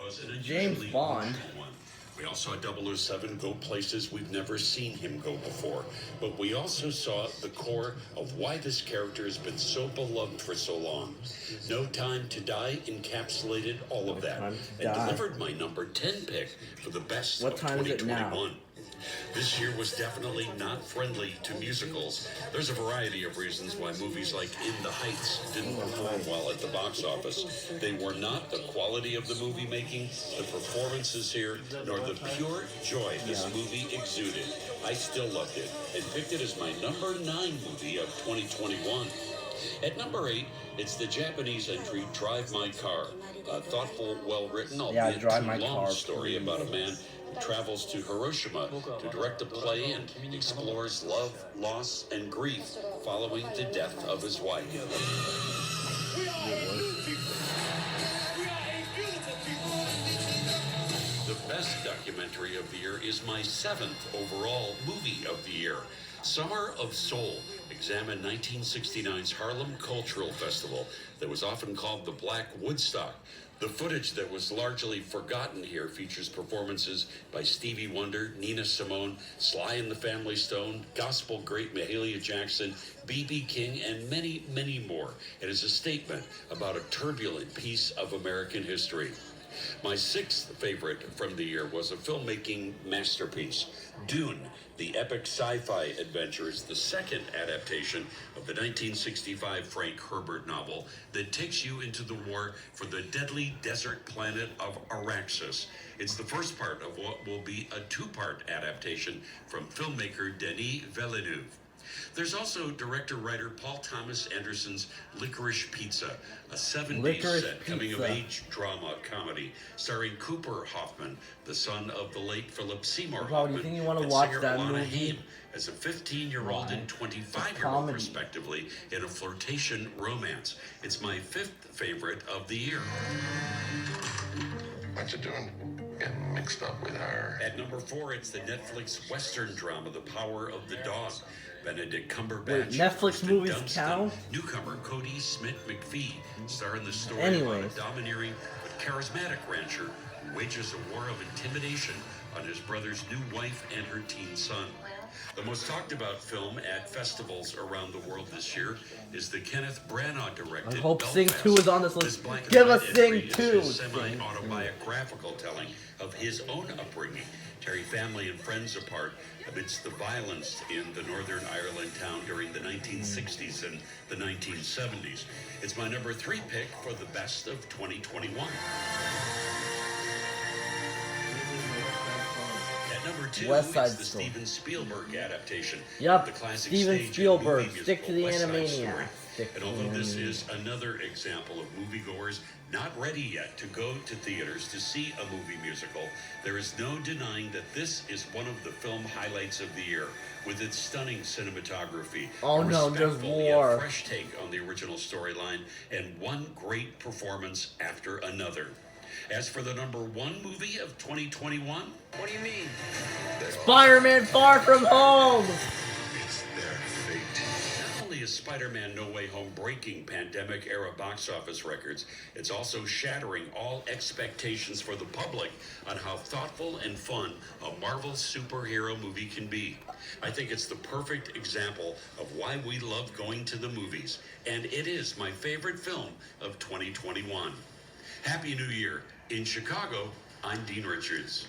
was an James unusually Bond. emotional one. We all saw 007 go places we've never seen him go before. But we also saw the core of why this character has been so beloved for so long. No Time to Die encapsulated all of that and delivered my number 10 pick for the best What of time is it now? 2021. This year was definitely not friendly to musicals. There's a variety of reasons why movies like In the Heights didn't perform well at the box office. They were not the quality of the movie making, the performances here, nor the pure joy this movie exuded. I still loved it and picked it as my number 9 movie of 2021. At number 8, it's the Japanese entry Drive My Car, a thoughtful, well-written, albeit too long story about a man who travels to Hiroshima to direct a play and explores love, loss, and grief following the death of his wife. The best documentary of the year is my 7th overall movie of the year. Summer of Soul examined 1969's Harlem Cultural Festival that was often called the Black Woodstock. The footage that was largely forgotten here features performances by Stevie Wonder, Nina Simone, Sly and the Family Stone, gospel great Mahalia Jackson, B.B. King, and many, many more. It is a statement about a turbulent piece of American history. My 6th favorite from the year was a filmmaking masterpiece, Dune, the epic sci-fi adventure, is the second adaptation of the 1965 Frank Herbert novel that takes you into the war for the deadly desert planet of Auraxis. It's the first part of what will be a 2-part adaptation from filmmaker Denis Villeneuve. There's also director-writer Paul Thomas Anderson's Licorice Pizza, a 70s set coming-of-age drama comedy starring Cooper Hoffman, the son of the late Philip Seymour Hoffman, do you think you want to and watch singer that Alana movie? Haim as a 15-year-old and 25-year-old, respectively, in a flirtation romance. It's my 5th favorite of the year. What you doing? Getting mixed up with her. At number 4, it's the Netflix Western drama, The Power of the Dog. Benedict Cumberbatch. Netflix movies count? Newcomer Cody Smith-McPhee star in the story about a domineering but charismatic rancher who wages a war of intimidation on his brother's new wife and her teen son. The most talked about film at festivals around the world this year is the Kenneth Branagh directed I hope Belfast. Sing 2 is on this list. This Give us Sing entry 2. is his semi-autobiographical telling of his own upbringing, tearing family and friends apart amidst the violence in the Northern Ireland town during the 1960s and the 1970s. It's my number 3 pick for the best of 2021. At number 2 is the Steven Spielberg adaptation. Yep, The classic Steven stage Spielberg. movie Stick to the musical West Side Animaniacs. Story. Stick And to the although this Animaniacs. is another example of moviegoers not ready yet to go to theaters to see a movie musical, there is no denying that this is one of the film highlights of the year, with its stunning cinematography, Oh a no, there's respectful yet more. fresh take on the original storyline, and one great performance after another. As for the number 1 movie of 2021, What do you mean? Spider-Man Far From Home! It's their fate. not only is Spider-Man No Way Home breaking pandemic-era box office records, it's also shattering all expectations for the public on how thoughtful and fun a Marvel superhero movie can be. I think it's the perfect example of why we love going to the movies, and it is my favorite film of 2021. Happy New Year. In Chicago, I'm Dean Richards.